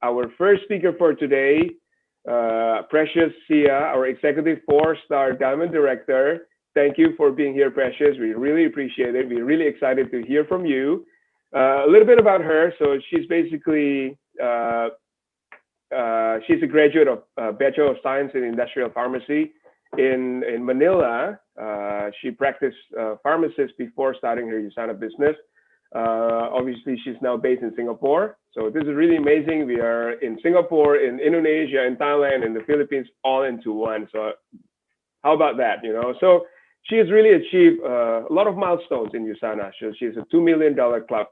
our first speaker for today, Precious Sia, our Executive Four-Star Diamond Director. Thank you for being here, Precious. We really appreciate it. We're really excited to hear from you. A little bit about her. So she's basically she's a graduate of Bachelor of Science in Industrial Pharmacy in Manila. She practiced pharmacist before starting her USANA business. Obviously, she's now based in Singapore. So this is really amazing. We are in Singapore, in Indonesia, in Thailand, and the Philippines, all into one. So how about that? So she has really achieved a lot of milestones in USANA. So she's a $2 million club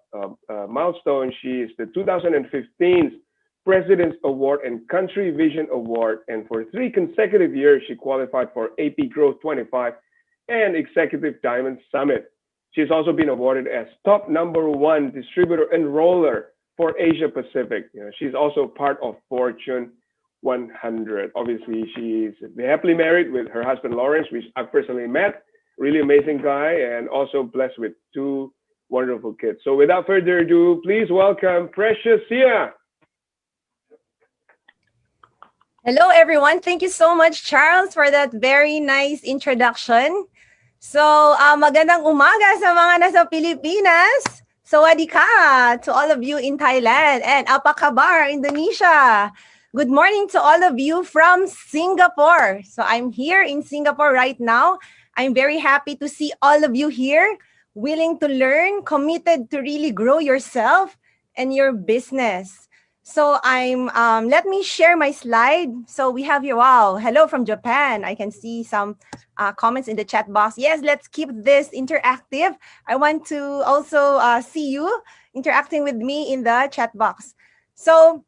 milestone. She is the 2015 President's Award and Country Vision Award. And for 3 consecutive years, she qualified for AP Growth 25 and Executive Diamond Summit. She's also been awarded as top #1 distributor enroller for Asia Pacific. She's also part of Fortune 100. Obviously, she's happily married with her husband Lawrence, which I've personally met. Really amazing guy, and also blessed with 2 wonderful kids. So without further ado, please welcome Precious Sia. Hello, everyone. Thank you so much, Charles, for that very nice introduction. So, magandang umaga sa mga nasa Pilipinas. Sawadee ka to all of you in Thailand, and apa kabar, Indonesia. Good morning to all of you from Singapore. So I'm here in Singapore right now. I'm very happy to see all of you here, willing to learn, committed to really grow yourself and your business. So let me share my slide. So we have here, wow, hello from Japan. I can see some comments in the chat box. Yes, let's keep this interactive. I want to also see you interacting with me in the chat box. So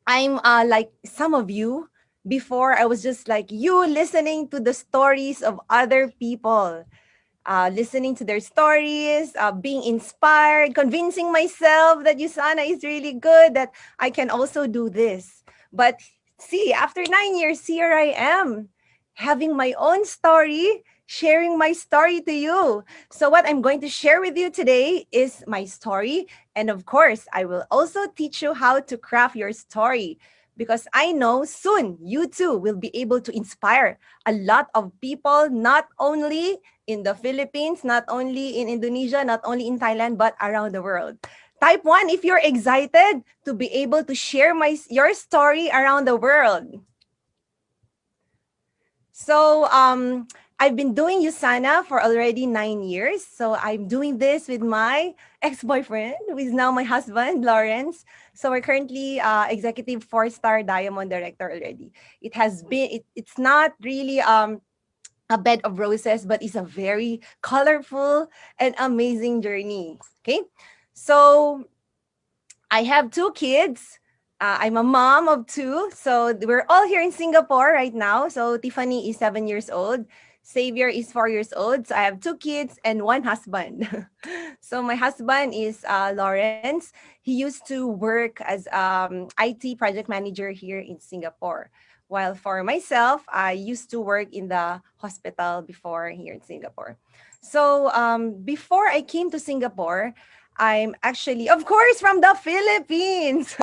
I'm like some of you. Before, I was just like you, listening to the stories of other people. Listening to their stories, being inspired, convincing myself that USANA is really good, that I can also do this. But see, after 9 years, here I am, having my own story, sharing my story to you. So what I'm going to share with you today is my story. And of course, I will also teach you how to craft your story, because I know soon you too will be able to inspire a lot of people, not only in the Philippines, not only in Indonesia, not only in Thailand, but around the world. Type 1 if you're excited to be able to share your story around the world. So I've been doing USANA for already 9 years. So I'm doing this with my ex-boyfriend, who is now my husband, Lawrence. So we're currently executive 4-star diamond director already. It has been, it's not really a bed of roses, but it's a very colorful and amazing journey. Okay. So I have 2 kids. I'm a mom of 2. So we're all here in Singapore right now. So Tiffany is 7 years old. Xavier is 4 years old. So I have 2 kids and 1 husband. So my husband is Lawrence. He used to work as IT project manager here in Singapore. While for myself, I used to work in the hospital before here in Singapore. So before I came to Singapore, I'm actually, of course, from the Philippines.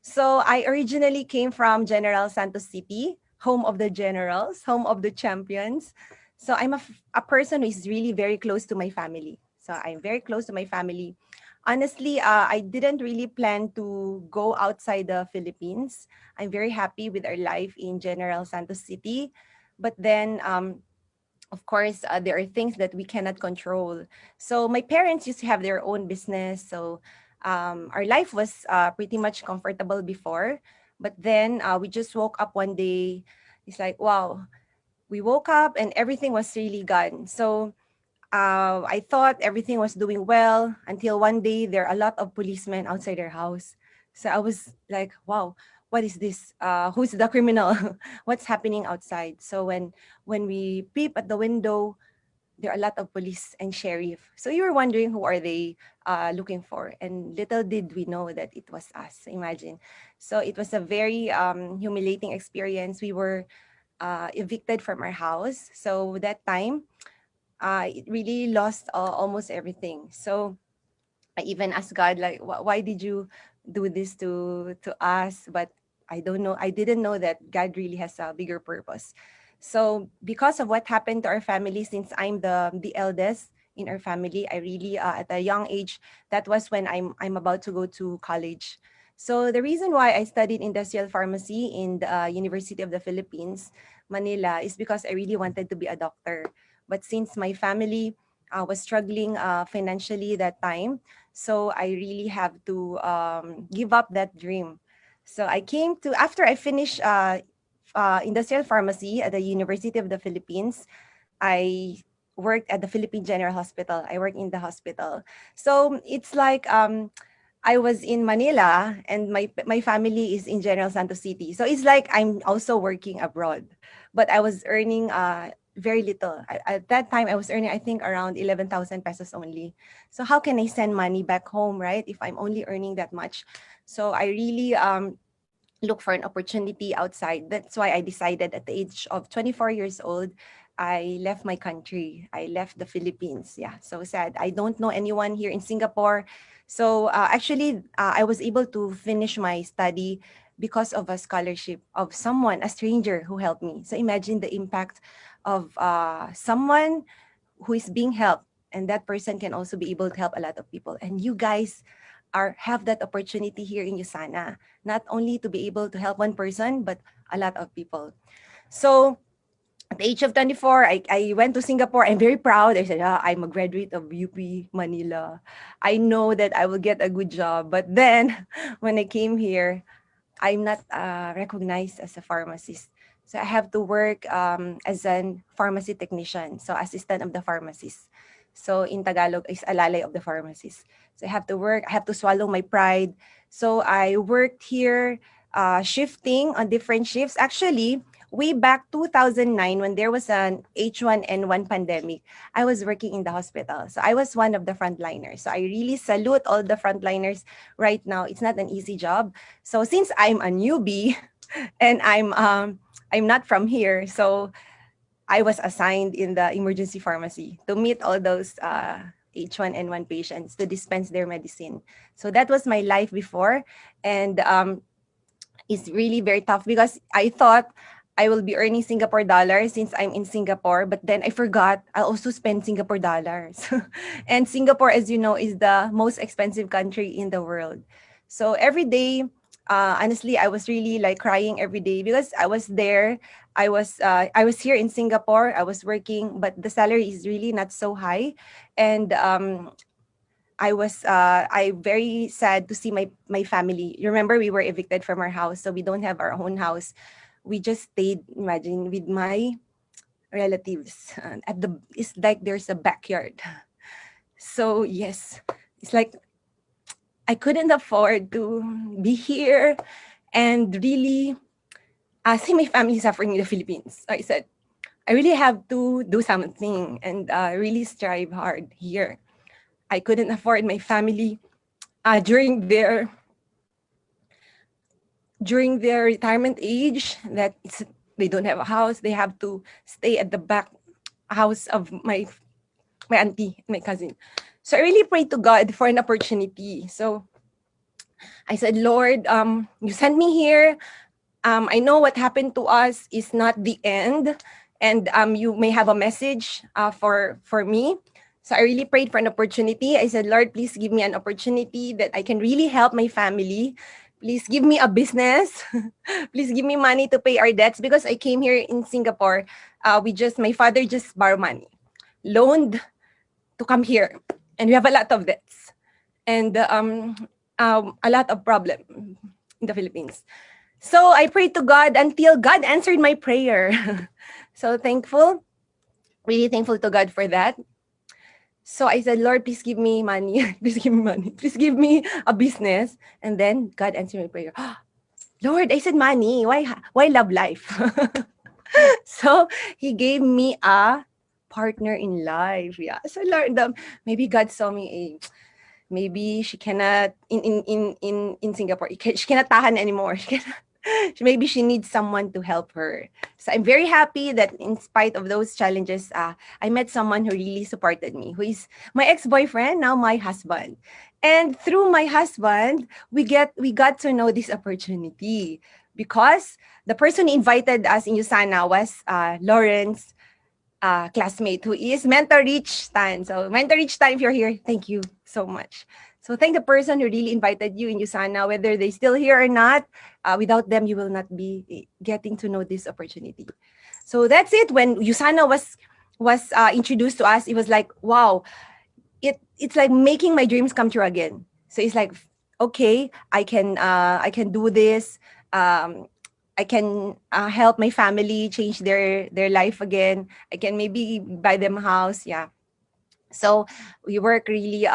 So I originally came from General Santos City, home of the generals, home of the champions. So I'm a person who is really very close to my family. So I'm very close to my family. Honestly, I didn't really plan to go outside the Philippines. I'm very happy with our life in General Santos City. But then, of course, there are things that we cannot control. So my parents used to have their own business. So our life was pretty much comfortable before. But then we just woke up one day. It's like, wow, we woke up and everything was really gone. So I thought everything was doing well until one day there are a lot of policemen outside our house. So I was like, wow, what is this? Who's the criminal? What's happening outside? So when we peep at the window, there are a lot of police and sheriff. So you were wondering who are they looking for? And little did we know that it was us. Imagine. So it was a very humiliating experience. We were evicted from our house. So that time, it really lost almost everything. So I even asked God, like, why did you do this to us, but I don't know. I didn't know that God really has a bigger purpose. So because of what happened to our family, since I'm the eldest in our family, I really at a young age, that was when I'm about to go to college. So the reason why I studied industrial pharmacy in the University of the Philippines, Manila, is because I really wanted to be a doctor. But since my family was struggling financially that time, so I really have to give up that dream. So I came to, after I finished industrial pharmacy at the University of the Philippines, I worked at the Philippine General Hospital. I worked in the hospital. So it's like I was in Manila and my family is in General Santos City. So it's like I'm also working abroad. But I was earning very little. At that time, I was earning, I think, around 11,000 pesos only. So how can I send money back home, right? If I'm only earning that much. So I really look for an opportunity outside. That's why I decided at the age of 24 years old, I left my country. I left the Philippines. Yeah, so sad. I don't know anyone here in Singapore. So actually, I was able to finish my study because of a scholarship of someone, a stranger who helped me. So imagine the impact of someone who is being helped, and that person can also be able to help a lot of people. And you guys have that opportunity here in USANA, not only to be able to help one person, but a lot of people. So at the age of 24, I went to Singapore. I'm very proud. I said, I'm a graduate of UP Manila. I know that I will get a good job. But then when I came here, I'm not recognized as a pharmacist. So I have to work as a pharmacy technician, so assistant of the pharmacist. So in Tagalog is alalay of the pharmacist. So I have to work, I have to swallow my pride. So I worked here shifting on different shifts. Actually, way back 2009 when there was an H1N1 pandemic, I was working in the hospital. So I was one of the frontliners. So I really salute all the frontliners right now. It's not an easy job. So since I'm a newbie and I'm not from here, so I was assigned in the emergency pharmacy to meet all those H1N1 patients to dispense their medicine. So that was my life before, and it's really very tough because I thought I will be earning Singapore dollars since I'm in Singapore, but then I forgot I also spend Singapore dollars. And Singapore, as you know, is the most expensive country in the world. So every day, honestly, I was really like crying every day because I was there. I was here in Singapore. I was working, but the salary is really not so high, and I very sad to see my family. You remember we were evicted from our house, so we don't have our own house. We just stayed, imagine, with my relatives at the. It's like there's a backyard. So yes, it's like I couldn't afford to be here and really see my family suffering in the Philippines. I said I really have to do something and really strive hard here. I couldn't afford my family during their retirement age that they don't have a house. They have to stay at the back house of my auntie, my cousin. So I really prayed to God for an opportunity. So I said, Lord, you sent me here. I know what happened to us is not the end, and you may have a message for me. So I really prayed for an opportunity. I said, Lord, please give me an opportunity that I can really help my family. Please give me a business. Please give me money to pay our debts because I came here in Singapore. My father just borrowed money, loaned to come here, and we have a lot of debts and a lot of problem in the Philippines. So I prayed to God until God answered my prayer. So thankful, really thankful to God for that. So I said, Lord, please give me money. Please give me money. Please give me a business. And then God answered my prayer. Lord, I said money. Why love life? So he gave me a partner in life. Yeah. So Lord, maybe God saw me. Maybe she cannot in Singapore. She cannot tahan anymore. She cannot. Maybe she needs someone to help her. So I'm very happy that in spite of those challenges, I met someone who really supported me, who is my ex-boyfriend, now my husband. And through my husband, we got to know this opportunity because the person who invited us in USANA was Lawrence classmate who is Mentor Rich Tan. So Mentor Rich Tan, if you're here, thank you so much. So thank the person who really invited you in USANA, whether they still here or not. Without them, you will not be getting to know this opportunity. So that's it. When USANA was introduced to us, it was like, wow, it's like making my dreams come true again. So it's like, okay, I can do this. I can help my family change their life again. I can maybe buy them a house. Yeah. So we work really.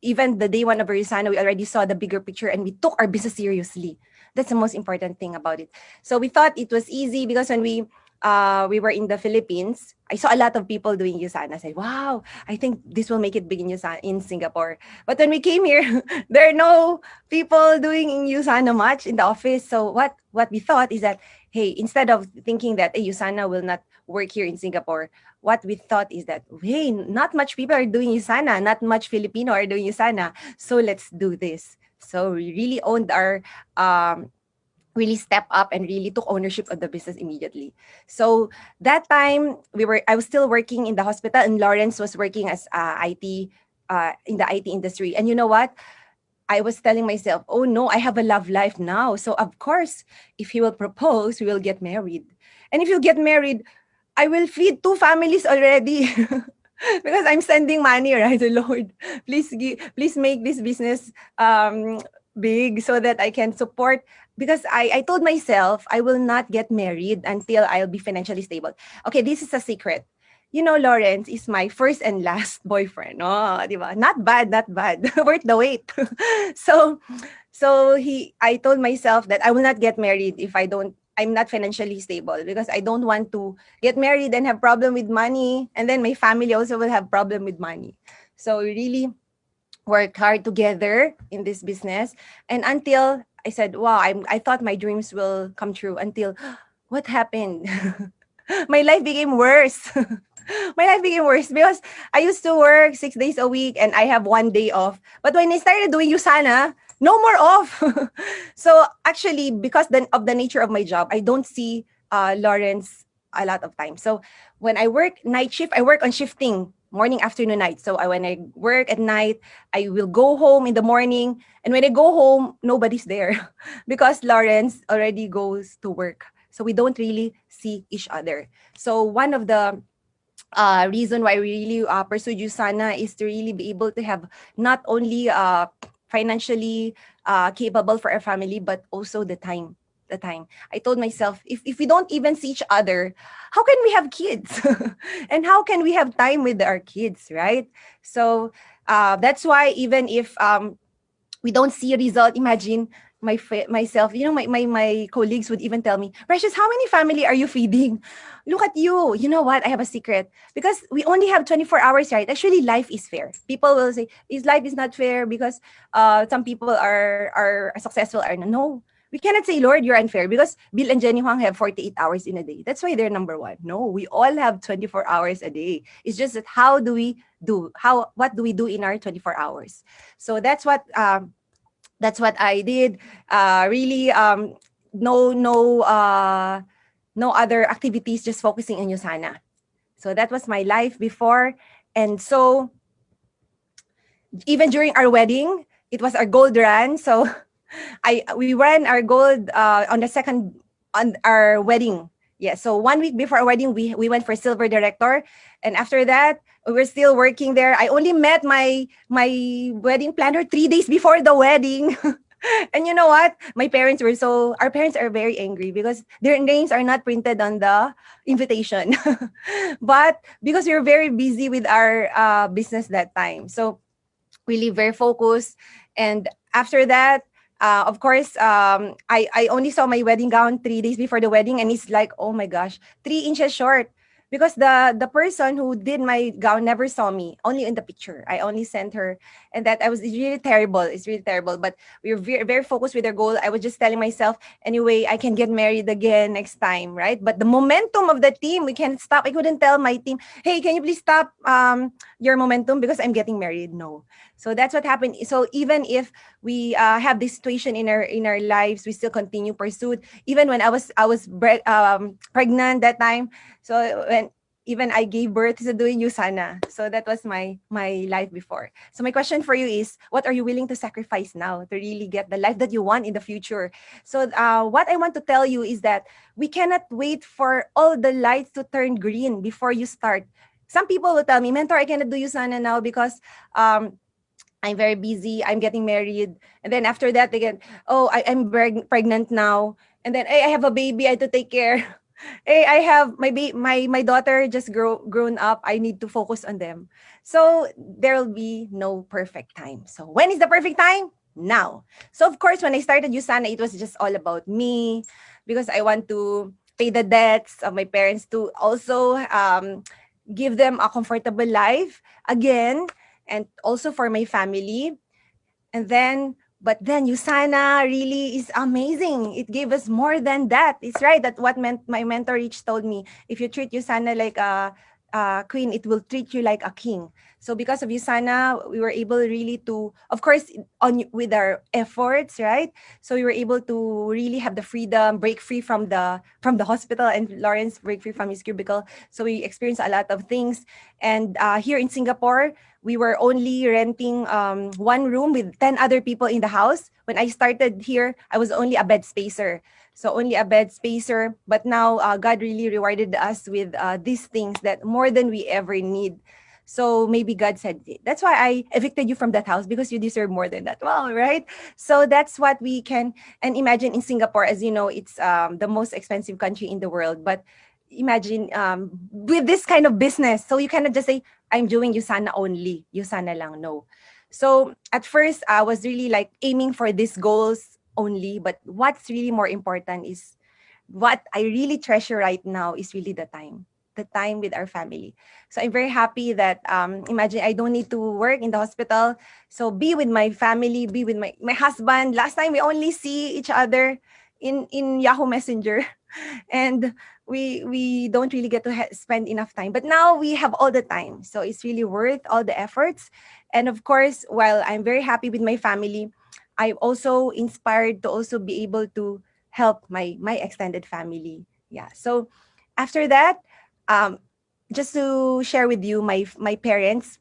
Even the day one of Verisana, we already saw the bigger picture and we took our business seriously. That's the most important thing about it. So we thought it was easy because when we were in the Philippines, I saw a lot of people doing Usana. I said, wow, I think this will make it big in in Singapore. But when we came here, there are no people doing in Usana much in the office. So what we thought is that, hey, instead of thinking that Usana will not work here in Singapore, what we thought is that, hey, not much people are doing Usana, not much Filipino are doing Usana. So let's do this. So we really owned our really stepped up and really took ownership of the business immediately. So that time I was still working in the hospital and Lawrence was working as IT in the IT industry. And you know what? I was telling myself, oh no, I have a love life now. So of course, if he will propose, we will get married. And if you get married, I will feed two families already. Because I'm sending money, right? So Lord, please make this business big so that I can support. Because I told myself I will not get married until I'll be financially stable. Okay, this is a secret. You know, Lawrence is my first and last boyfriend. Oh, di ba? Not bad, not bad. Worth the wait. so I told myself that I will not get married if I'm not financially stable, because I don't want to get married and have problem with money, and then my family also will have problem with money. So we really work hard together in this business, and until I said, wow, I thought my dreams will come true, until what happened? My life became worse. My life became worse because I used to work 6 days a week and I have 1 day off. But when I started doing Usana, no more off. So actually, because of the nature of my job, I don't see Lawrence a lot of time. So when I work night shift, I work on shifting morning, afternoon, night. So when I work at night, I will go home in the morning. And when I go home, nobody's there because Lawrence already goes to work. So we don't really see each other. So one of the reason why we really pursued Usana is to really be able to have not only financially capable for our family, but also the time. I told myself, if we don't even see each other, how can we have kids? And how can we have time with our kids, right? So that's why even if we don't see a result, imagine myself, you know, my colleagues would even tell me, Precious, how many family are you feeding? Look at you. You know what? I have a secret. Because we only have 24 hours, right? Actually, life is fair. People will say, life is not fair because some people are successful or no. We cannot say, Lord, you're unfair, because Bill and Jenny Huang have 48 hours in a day. That's why they're number one. No, we all have 24 hours a day. It's just that what do we do in our 24 hours? So that's what I did. Really, no other activities, just focusing on Usana. So that was my life before. And so even during our wedding, it was our gold run. So we ran our gold on our wedding. Yeah. So 1 week before our wedding, we went for silver director. And after that, we were still working there. I only met my wedding planner 3 days before the wedding. And you know what? Our parents are very angry because their names are not printed on the invitation. But because we were very busy with our business that time. So really very focused. And after that, of course, I only saw my wedding gown 3 days before the wedding, and it's like, oh my gosh, 3 inches short. because the person who did my gown never saw me, only in the picture. I only sent her, and that I was it's really terrible. It's really terrible. But we were very, very focused with our goal. I was just telling myself, anyway, I can get married again next time, right? But the momentum of the team, we can't stop. I couldn't tell my team, hey, can you please stop your momentum because I'm getting married? No. So that's what happened. So even if we have this situation in our lives, we still continue pursuit. Even when I was pregnant that time, so when even I gave birth to doing Usana. So that was my life before. So my question for you is, what are you willing to sacrifice now to really get the life that you want in the future? So what I want to tell you is that we cannot wait for all the lights to turn green before you start. Some people will tell me, mentor, I cannot do Usana now because I'm very busy. I'm getting married. And then after that, they get, oh, I'm pregnant now. And then, hey, I have a baby. I have to take care. Hey, I have my daughter just grown up. I need to focus on them. So there will be no perfect time. So when is the perfect time? Now. So of course, when I started Usana, it was just all about me because I want to pay the debts of my parents to also give them a comfortable life again, and also for my family. And then, but then Usana really is amazing. It gave us more than that. It's right that what meant my mentor Rich told me. If you treat Usana like a queen, it will treat you like a king. So because of Usana, we were able really to, of course, on with our efforts, right? So we were able to really have the freedom, break free from the hospital, and Lawrence break free from his cubicle. So we experienced a lot of things. And here in Singapore, we were only renting one room with 10 other people in the house. When I started here, I was only a bed spacer. So only a bed spacer. But now God really rewarded us with these things that more than we ever need. So maybe God said, that's why I evicted you from that house because you deserve more than that. Well, right? So that's what we can. And imagine in Singapore, as you know, it's the most expensive country in the world. But imagine with this kind of business. So you cannot just say, I'm doing Usana only. Usana lang. No. So at first, I was really like aiming for these goals only. But what's really more important is what I really treasure right now is really the time with our family. So I'm very happy that imagine I don't need to work in the hospital. So be with my family, be with my husband. Last time we only see each other in Yahoo Messenger. And we don't really get to spend enough time, but now we have all the time, so it's really worth all the efforts. And of course, while I'm very happy with my family, I'm also inspired to also be able to help my extended family. Yeah, so after that, um just to share with you, my parents,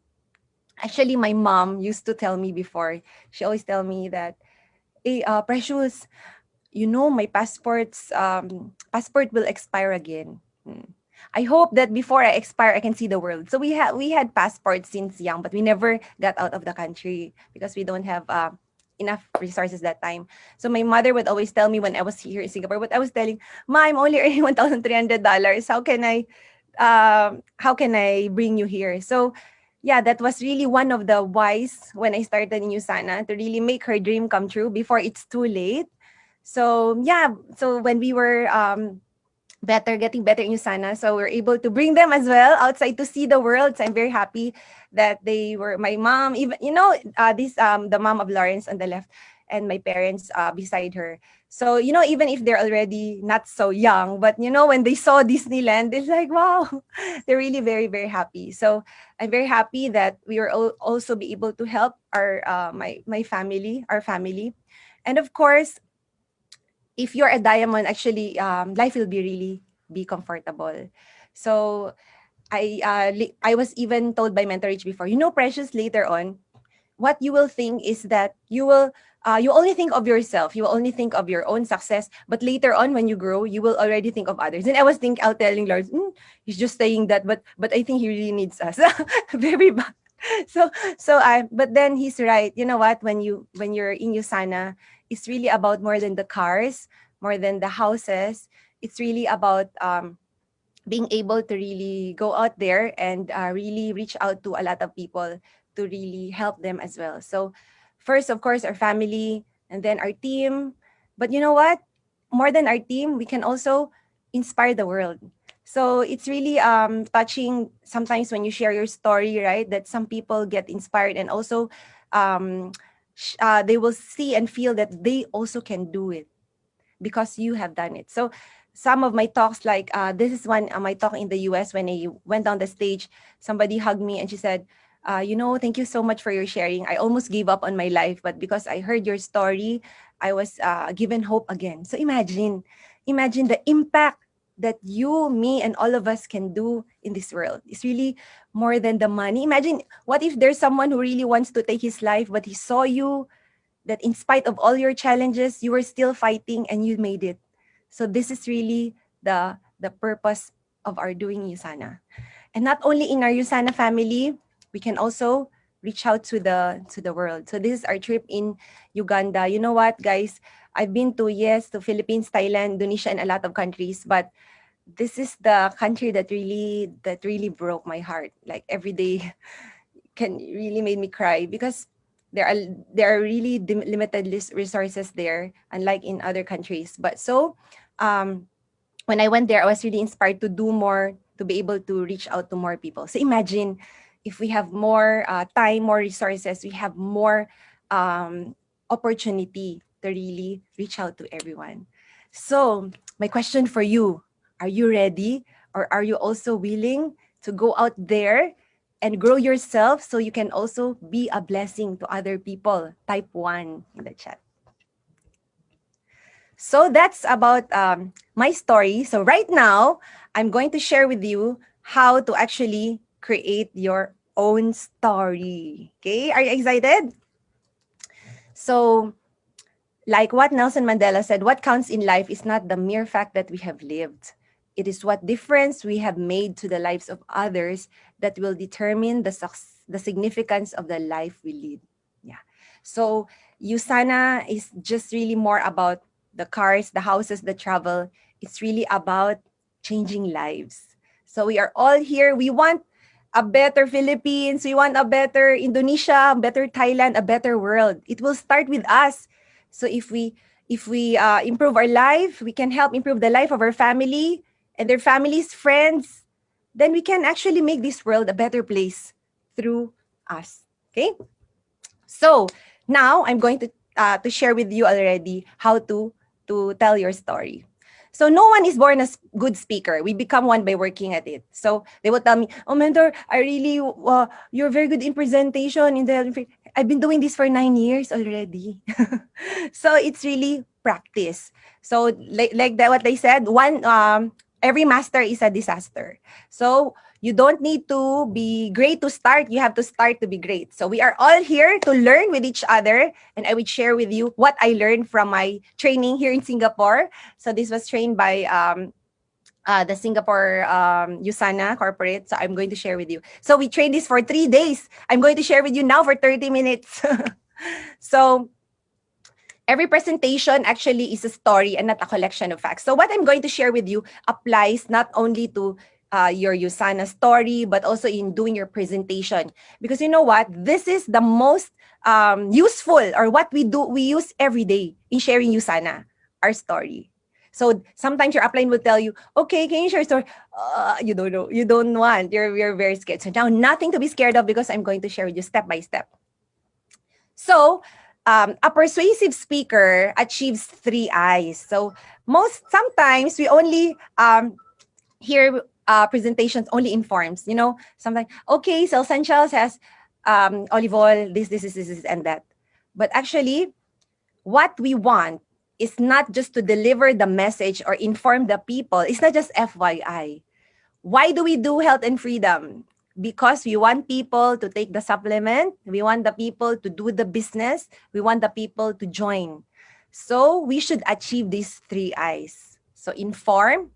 actually my mom used to tell me before. She always tell me that, hey, Precious, you know, my passport will expire again. I hope that before I expire, I can see the world. So we had passports since young, but we never got out of the country because we don't have enough resources that time. So my mother would always tell me when I was here in Singapore, but I was telling, Ma, I'm only earning $1,300. How can I bring you here? So yeah, that was really one of the whys when I started in Usana, to really make her dream come true before it's too late. So yeah, so when we were getting better in Usana, so we're able to bring them as well outside to see the world. So I'm very happy that they were my mom, even this the mom of Lawrence on the left, and my parents beside her. So even if they're already not so young, but when they saw Disneyland, it's like wow, they're really very very happy. So I'm very happy that we were also be able to help our my family, our family. And of course, if you're a diamond, actually, life will be really be comfortable. So I was even told by Mentor Rich before, Precious, later on, what you will think is that you only think of yourself. You will only think of your own success. But later on, when you grow, you will already think of others. And I was telling Lord, he's just saying that, but I think he really needs us. Very bad. So but then he's right. You know what? When you're in Usana, it's really about more than the cars, more than the houses. It's really about being able to really go out there and really reach out to a lot of people to really help them as well. So first, of course, our family, and then our team. But you know what? More than our team, we can also inspire the world. So it's really touching sometimes when you share your story, right? That some people get inspired, and also um, they will see and feel that they also can do it because you have done it. So some of my talks, like this is one my talk in the US, when I went down the stage, somebody hugged me and she said, thank you so much for your sharing. I almost gave up on my life, but because I heard your story, I was given hope again. So imagine the impact that you, me, and all of us can do in this world. It's really more than the money. Imagine, what if there's someone who really wants to take his life, but he saw you, that in spite of all your challenges, you were still fighting and you made it. So this is really the purpose of our doing Usana. And not only in our Usana family, we can also reach out to the world. So this is our trip in Uganda. You know what, guys? I've been to, yes, to Philippines, Thailand, Indonesia, and a lot of countries, but this is the country that really broke my heart. Like every day can really made me cry, because there are there are really limited resources there, unlike in other countries. But so um when I went there, I was really inspired to do more, to be able to reach out to more people. So imagine if we have more time, more resources, we have more opportunity to really reach out to everyone. So my question for you, are you ready, or are you also willing to go out there and grow yourself so you can also be a blessing to other people? Type 1 in the chat. So that's about my story. So right now, I'm going to share with you how to actually create your own story. Okay, are you excited? So, like what Nelson Mandela said, what counts in life is not the mere fact that we have lived. It is what difference we have made to the lives of others that will determine the significance of the life we lead. Yeah. So Usana is just really more about the cars, the houses, the travel. It's really about changing lives. So we are all here. We want a better Philippines. We want a better Indonesia, a better Thailand, a better world. It will start with us. So if we improve our life, we can help improve the life of our family and their families, friends. Then we can actually make this world a better place through us. Okay. So now I'm going to share with you already how to tell your story. So no one is born as good speaker. We become one by working at it. So they will tell me, "Oh, mentor, I really you're very good in presentation. I've been doing this for 9 years already." So it's really practice. So like that, what they said, every master is a disaster. So you don't need to be great to start. You have to start to be great. So we are all here to learn with each other. And I will share with you what I learned from my training here in Singapore. So this was trained by the Singapore USANA corporate. So I'm going to share with you. So we trained this for 3 days. I'm going to share with you now for 30 minutes. So every presentation actually is a story and not a collection of facts. So what I'm going to share with you applies not only to your USANA story, but also in doing your presentation. Because you know what? This is the most useful, or what we use every day in sharing USANA, our story. So sometimes your upline will tell you, okay, can you share a story? You don't know. You don't want. You're very scared. So now nothing to be scared of, because I'm going to share with you step by step. So a persuasive speaker achieves 3 I's. So sometimes we only hear presentations only in forms. Sometimes, okay, Sales Essentials has olive oil, this, and that. But actually, what we want is not just to deliver the message or inform the people. It's not just FYI. Why do we do health and freedom? Because we want people to take the supplement. We want the people to do the business. We want the people to join. So we should achieve these 3 I's. So inform,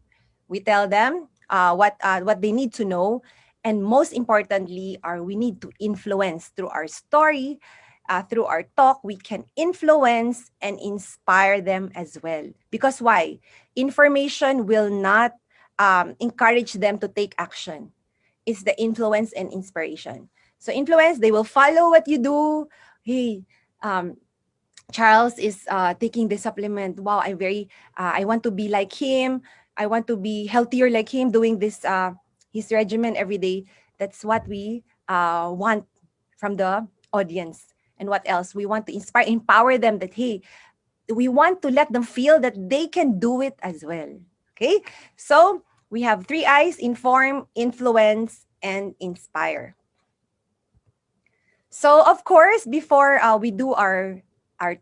we tell them what they need to know. And most importantly, we need to influence through our story, through our talk. We can influence and inspire them as well. Because why? Information will not encourage them to take action. It's the influence and inspiration. So influence, they will follow what you do. Hey, Charles is taking the supplement. Wow, I want to be like him. I want to be healthier like him, doing this his regimen every day. That's what we want from the audience. And what else? We want to inspire, empower them that, hey, we want to let them feel that they can do it as well. Okay? So we have three I's: inform, influence, and inspire. So of course, before we do our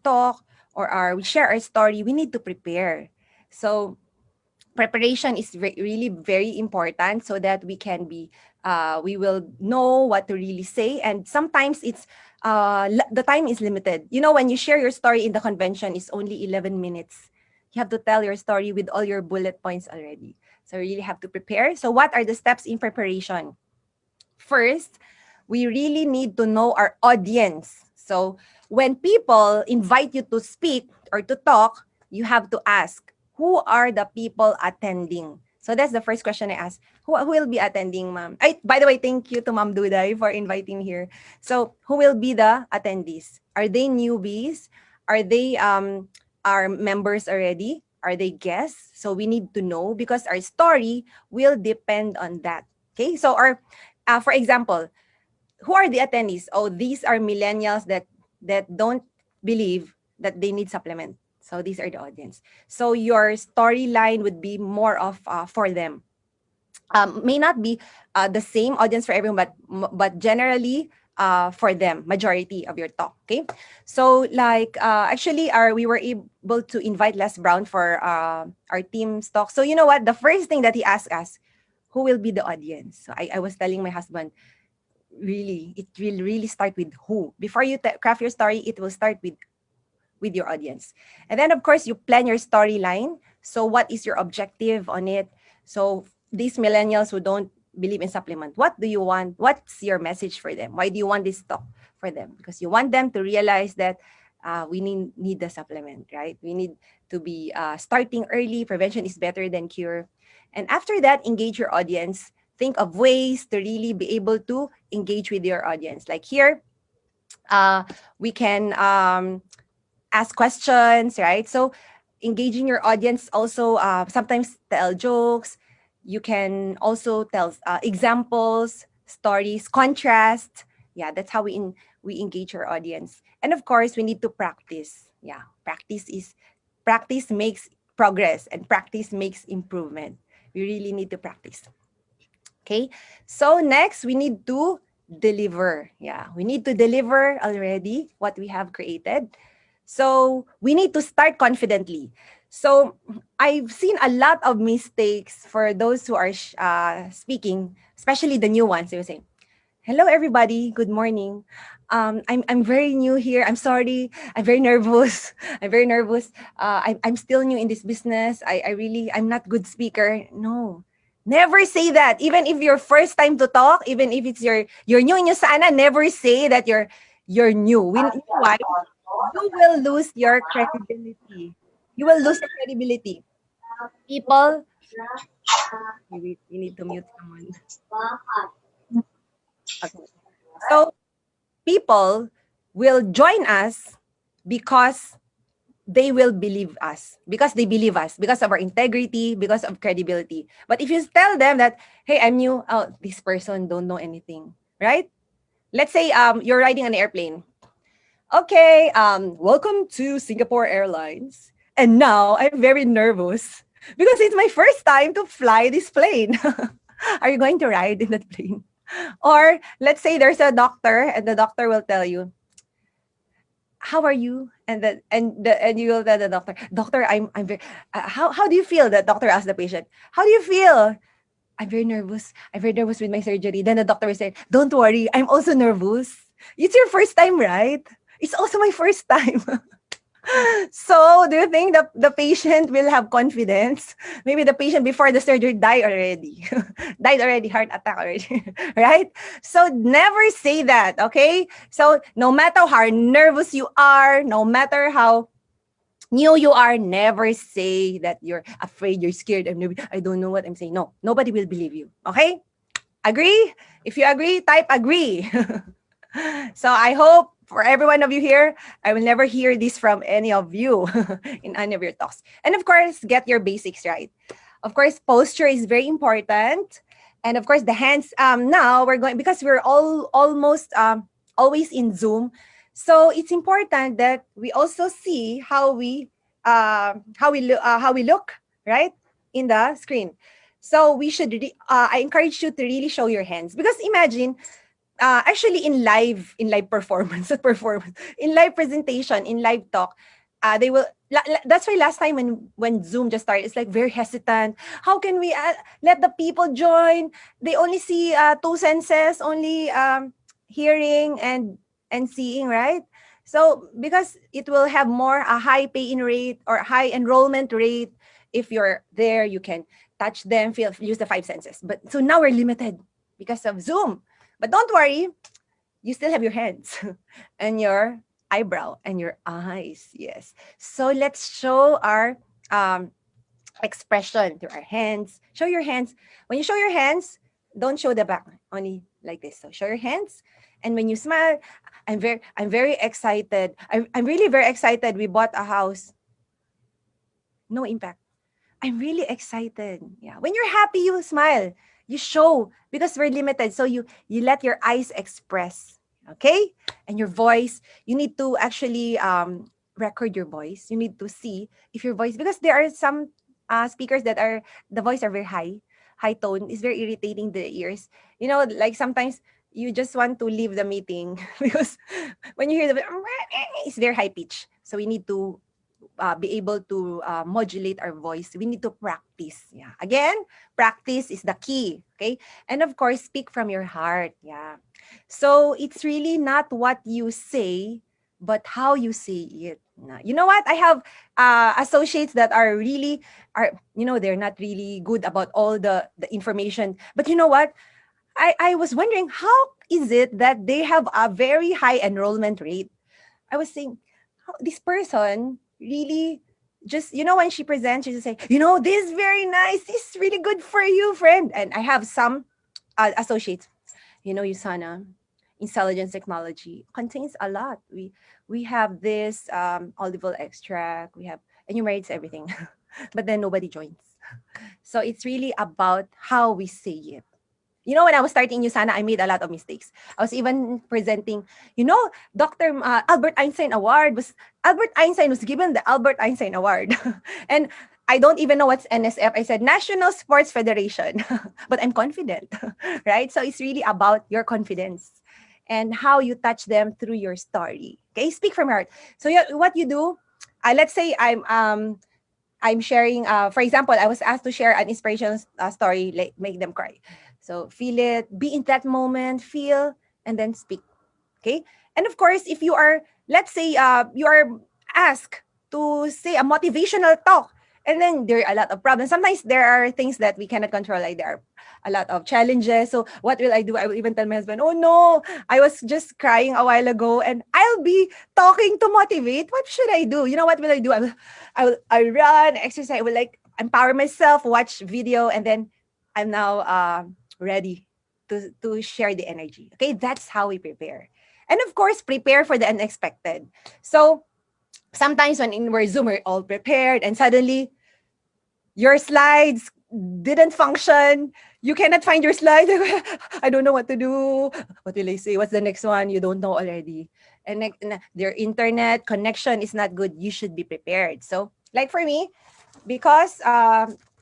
talk or we share our story, we need to prepare. So preparation is really very important so that we will know what to really say. And sometimes it's the time is limited. You know, when you share your story in the convention, it's only 11 minutes. You have to tell your story with all your bullet points already. So you really have to prepare. So what are the steps in preparation? First, we really need to know our audience. So when people invite you to speak or to talk, you have to ask, who are the people attending? So that's the first question I ask. Who will be attending, ma'am? By the way, thank you to Ma'am Duday for inviting me here. So who will be the attendees? Are they newbies? Are they our members already? Are they guests? So we need to know because our story will depend on that. Okay, so for example, who are the attendees? Oh, these are millennials that don't believe that they need supplement. So these are the audience. So your storyline would be more of for them. May not be the same audience for everyone, but generally for them, majority of your talk. Okay, so like actually, we were able to invite Les Brown for our team's talk. So you know what? The first thing that he asked us, who will be the audience? So I was telling my husband, really, it will really start with who. Before you craft your story, it will start with your audience. And then of course you plan your storyline. So what is your objective on it? So these millennials who don't believe in supplement, what do you want? What's your message for them? Why do you want this talk for them? Because you want them to realize that we need the supplement, right? We need to be starting early. Prevention is better than cure. And after that, engage your audience. Think of ways to really be able to engage with your audience. Like here, we can ask questions, right? So engaging your audience also sometimes tell jokes. You can also tell examples, stories, contrast. Yeah, that's how we engage our audience. And of course, we need to practice. Yeah, practice makes progress, and practice makes improvement. We really need to practice. Okay, so next we need to deliver. Yeah, we need to deliver already what we have created. So we need to start confidently. So I've seen a lot of mistakes for those who are speaking, especially the new ones. They will say, "Hello, everybody. Good morning. I'm very new here. I'm sorry. I'm very nervous. I'm very nervous. I'm still new in this business. I'm not good speaker." No, never say that. Even if you're first time to talk, even if it's you're new in Usana, never say that you're new. You know why? You will lose your credibility. You will lose your credibility. People, you need to mute someone. Okay. So people will join us because they will believe us, because they believe us, because of our integrity, because of credibility. But if you tell them that, hey, I'm new, oh, this person don't know anything, right? Let's say you're riding an airplane. Okay, welcome to Singapore Airlines. And now I'm very nervous because it's my first time to fly this plane. Are you going to ride in that plane? Or let's say there's a doctor and the doctor will tell you, how are you? And you will tell the doctor, doctor, I'm very how do you feel? The doctor asks the patient, how do you feel? I'm very nervous. I'm very nervous with my surgery. Then the doctor will say, don't worry, I'm also nervous. It's your first time, right? It's also my first time. So do you think the patient will have confidence? Maybe the patient before the surgery died already. Died already, heart attack already. Right? So never say that, okay? So no matter how nervous you are, no matter how new you are, never say that you're afraid, you're scared, I don't know what I'm saying. No, nobody will believe you. Okay? Agree? If you agree, type agree. So I hope for every one of you here, I will never hear this from any of you in any of your talks. And of course, get your basics right. Of course, posture is very important. And of course, the hands. Now we're going, because we're all almost always in Zoom. So it's important that we also see how we look, right, in the screen. So we should. I encourage you to really show your hands, because imagine, actually in live performance, not performance, in live presentation, in live talk, they will. That's why last time when Zoom just started, it's like very hesitant. How can we let the people join? They only see two senses, only hearing and seeing, right? So because it will have more a high pay-in rate or high enrollment rate, if you're there, you can touch them, feel, use the five senses. But so now we're limited because of Zoom. But don't worry, you still have your hands and your eyebrow and your eyes. Yes. So let's show our um, expression through our hands. Show your hands. When you show your hands, don't show the back, only like this. So show your hands. And when you smile, I'm very excited. I'm really very excited. We bought a house. No impact. I'm really excited. Yeah. When you're happy, you smile. You show, because we're limited. So you let your eyes express. Okay? And your voice, you need to actually record your voice. You need to see if your voice, because there are some speakers that are, the voice are very high tone. It's very irritating the ears. You know, like sometimes you just want to leave the meeting because when you hear the, it's very high pitch. So we need to be able to modulate our voice. We need to practice. Yeah. Again, practice is the key. Okay. And of course, speak from your heart. Yeah. So it's really not what you say, but how you say it. You know what? I have associates that are really they're not really good about all the information. But you know what? I was wondering, how is it that they have a very high enrollment rate? I was saying, this person really just, when she presents, she just say, this is very nice. This is really good for you, friend. And I have some associates, USANA, intelligence technology contains a lot. We have this olive oil extract. We have enumerates everything, but then nobody joins. So it's really about how we say it. When I was starting USANA, I made a lot of mistakes. I was even presenting, Dr. Albert Einstein Award Albert Einstein was given the Albert Einstein Award. And I don't even know what's NSF. I said National Sports Federation, but I'm confident, right? So it's really about your confidence and how you touch them through your story. Okay, speak from your heart. So what you do, let's say I'm sharing, for example, I was asked to share an inspirational story, like make them cry. So feel it, be in that moment, feel, and then speak. Okay. And of course, if you are, let's say, you are asked to say a motivational talk, and then there are a lot of problems. Sometimes there are things that we cannot control, like there are a lot of challenges. So what will I do? I will even tell my husband, oh no, I was just crying a while ago and I'll be talking to motivate. What should I do? What will I do? I run, exercise. I will empower myself, watch video, and then I'm now ready to share the energy. Okay, that's how we prepare. And of course, prepare for the unexpected. So sometimes when we're Zoom, we're all prepared and suddenly your slides didn't function. You cannot find your slide. I don't know what to do. What will I say? What's the next one? You don't know already. And their internet connection is not good. You should be prepared. So like for me, because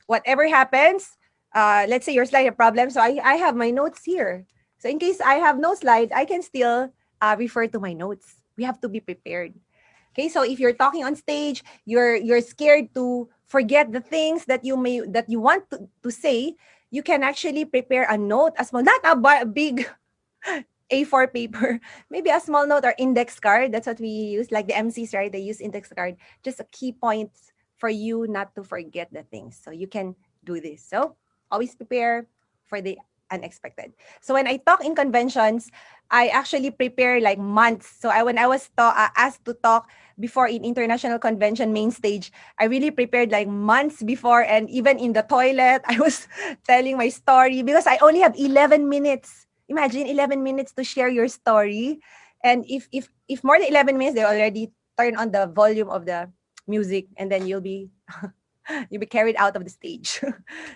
whatever happens, let's say your slide have problem. So I have my notes here. So in case I have no slide, I can still refer to my notes. We have to be prepared. Okay, so if you're talking on stage, you're scared to forget the things that you want to say, you can actually prepare a note, a small, not a big A4 paper, maybe a small note or index card. That's what we use, like the MCs, right? They use index card, just a key points for you not to forget the things. So you can do this. So always prepare for the unexpected. So when I talk in conventions, I actually prepare like months. So when I was asked to talk before in international convention main stage, I really prepared like months before, and even in the toilet, I was telling my story because I only have 11 minutes. Imagine 11 minutes to share your story. And if more than 11 minutes, they already turn on the volume of the music, and then you'll be You'll be carried out of the stage.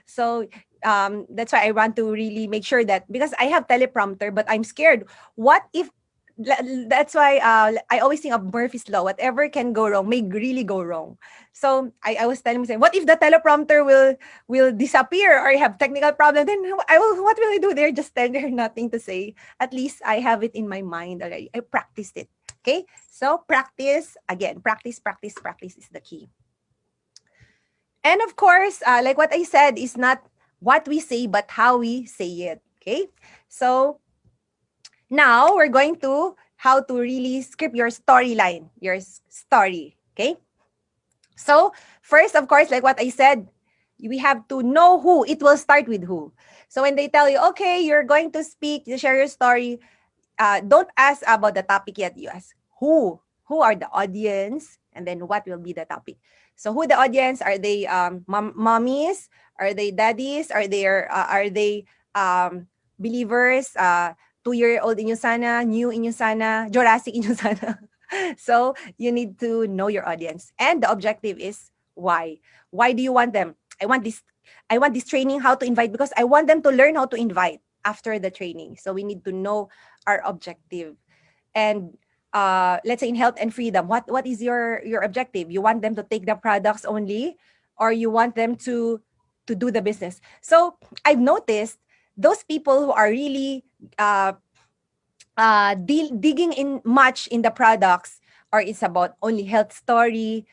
So that's why I want to really make sure that, because I have teleprompter, but I'm scared. What if that's why I always think of Murphy's Law. Whatever can go wrong may really go wrong. So I was telling myself, what if the teleprompter will disappear or have technical problem? Then what will I do? They're just telling there nothing to say. At least I have it in my mind already. I practiced it. Okay, so practice again. Practice, practice, practice is the key. And of course, like what I said, is not what we say, but how we say it. Okay, so now we're going to how to really script your storyline, your story. Okay. So first, of course, like what I said, we have to know who. It will start with who. So when they tell you, okay, you're going to speak, you share your story, don't ask about the topic yet. You ask who. Who are the audience? And then what will be the topic? So who the audience? Are they mommies? Are they daddies? Are they believers? 2-year-old Inyusana, new Inyusana, Jurassic Inyusana. So you need to know your audience. And the objective is why. Why do you want them? I want this training how to invite because I want them to learn how to invite after the training. So we need to know our objective. And let's say in health and freedom, what is your objective? You want them to take the products only, or you want them to do the business? So I've noticed those people who are really digging in much in the products, or it's about only health story,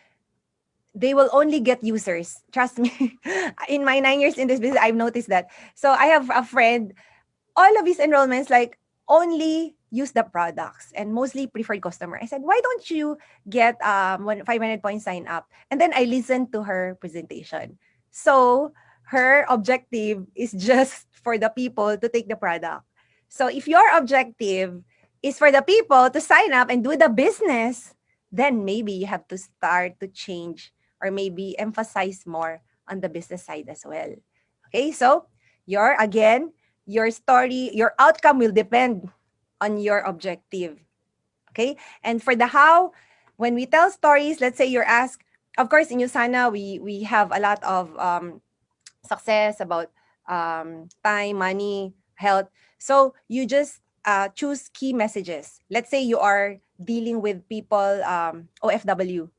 they will only get users. Trust me. In my 9 years in this business, I've noticed that. So I have a friend, all of his enrollments, like, only use the products and mostly preferred customer. I said, why don't you get 500 points sign up? And then I listened to her presentation. So her objective is just for the people to take the product. So if your objective is for the people to sign up and do the business, then maybe you have to start to change or maybe emphasize more on the business side as well. Okay, so your story, your outcome will depend on your objective. Okay, and for the how, when we tell stories, let's say you're asked, of course, in USANA, we have a lot of success about time, money, health. So you just choose key messages. Let's say you are dealing with people, OFW.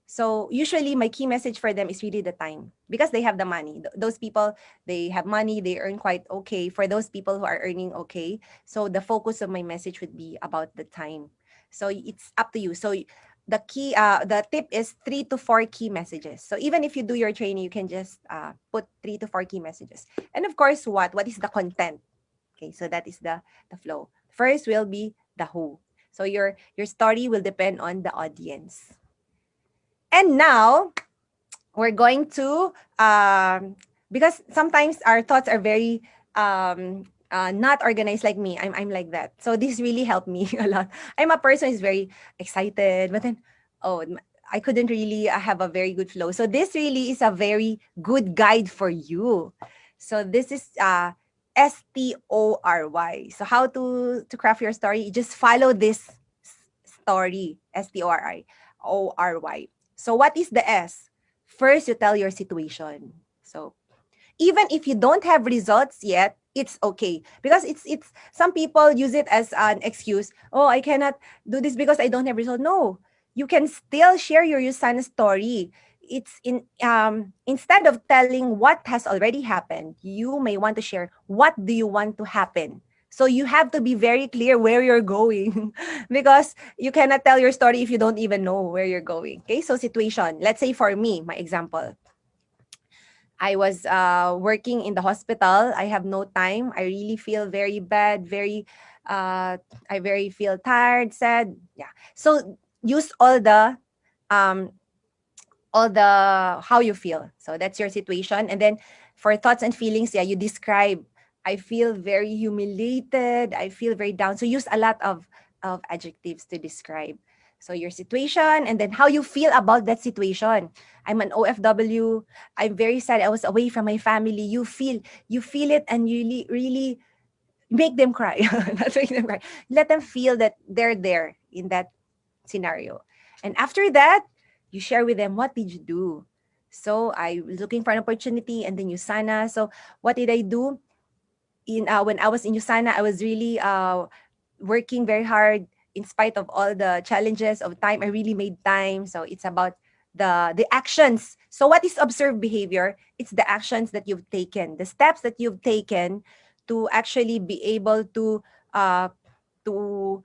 So usually my key message for them is really the time, because they have the money. Those people, they have money, they earn quite okay. For those people who are earning okay, so the focus of my message would be about the time. So it's up to you. So the key, the tip is 3 to 4 key messages. So even if you do your training, you can just put 3 to 4 key messages. And of course, what is the content? Okay, so that is the flow. First will be the who. So your story will depend on the audience. And now we're going to, because sometimes our thoughts are very not organized like me. I'm like that. So this really helped me a lot. I'm a person who's very excited, but then, I couldn't really have a very good flow. So this really is a very good guide for you. So this is STORY. So how to craft your story? You just follow this story, STORY. So what is the S? First, you tell your situation. So even if you don't have results yet, it's okay, because it's some people use it as an excuse. Oh, I cannot do this because I don't have results. No, you can still share your USANA story. It's instead of telling what has already happened, you may want to share what do you want to happen. So you have to be very clear where you're going because you cannot tell your story if you don't even know where you're going. Okay, so situation. Let's say for me, my example. I was working in the hospital. I have no time. I really feel very bad, I very feel tired, sad. Yeah. So use all the how you feel. So that's your situation. And then for thoughts and feelings, you describe, I feel very humiliated. I feel very down. So use a lot of adjectives to describe. So your situation and then how you feel about that situation. I'm an OFW. I'm very sad. I was away from my family. You feel it and you really make them cry. Not make them cry. Let them feel that they're there in that scenario. And after that, you share with them, what did you do? So I was looking for an opportunity and then USANA. So what did I do? When I was in USANA, I was really working very hard in spite of all the challenges of time. I really made time. So it's about the actions. So what is observed behavior? It's the actions that you've taken, the steps that you've taken to actually be able uh, to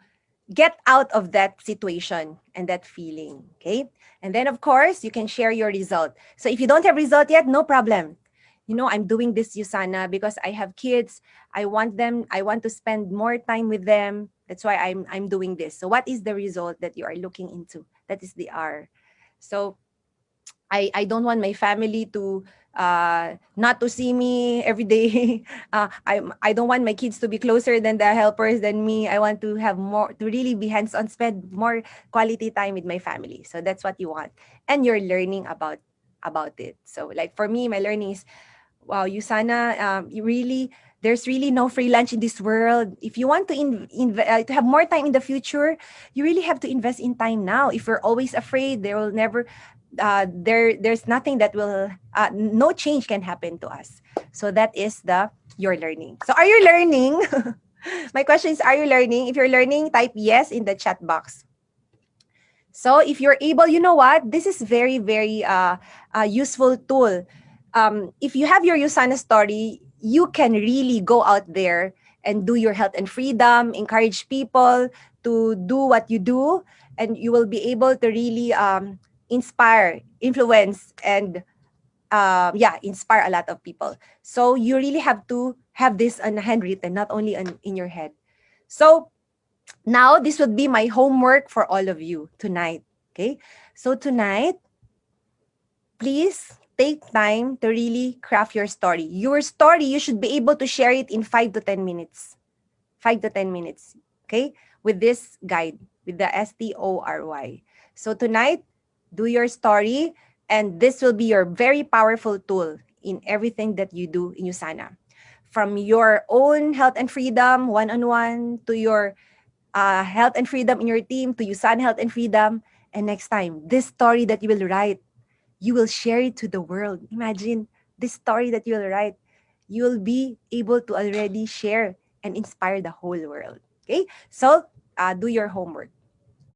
get out of that situation and that feeling. Okay. And then of course you can share your result. So if you don't have result yet, no problem. You know, I'm doing this USANA because I have kids. I want to spend more time with them. That's why I'm doing this. So what is the result that you are looking into? That is the R. So I don't want my family to not to see me every day. I don't want my kids to be closer than the helpers than me. I want to have more, to really be hands-on, spend more quality time with my family. So that's what you want, and you're learning about it. So like for me, my learning is, wow, USANA, you really, there's really no free lunch in this world. If you want to to have more time in the future, you really have to invest in time now. If you're always afraid, there will never there's nothing that will no change can happen to us. So that is the your learning. So are you learning? My question is, are you learning? If you're learning, type yes in the chat box. So if you're able, you know what, this is very very useful tool. If you have your USANA story, you can really go out there and do your health and freedom, encourage people to do what you do, and you will be able to really inspire, influence, and inspire a lot of people. So you really have to have this on handwritten, not only in your head. So now this would be my homework for all of you tonight. Okay, so tonight, please take time to really craft your story. Your story, you should be able to share it in 5 to 10 minutes. 5 to 10 minutes, okay? With this guide, with the STORY. So tonight, do your story, and this will be your very powerful tool in everything that you do in USANA. From your own health and freedom, one-on-one, to your health and freedom in your team, to USANA health and freedom. And next time, this story that you will write, you will share it to the world. Imagine this story that you will write. You will be able to already share and inspire the whole world. Okay? So do your homework.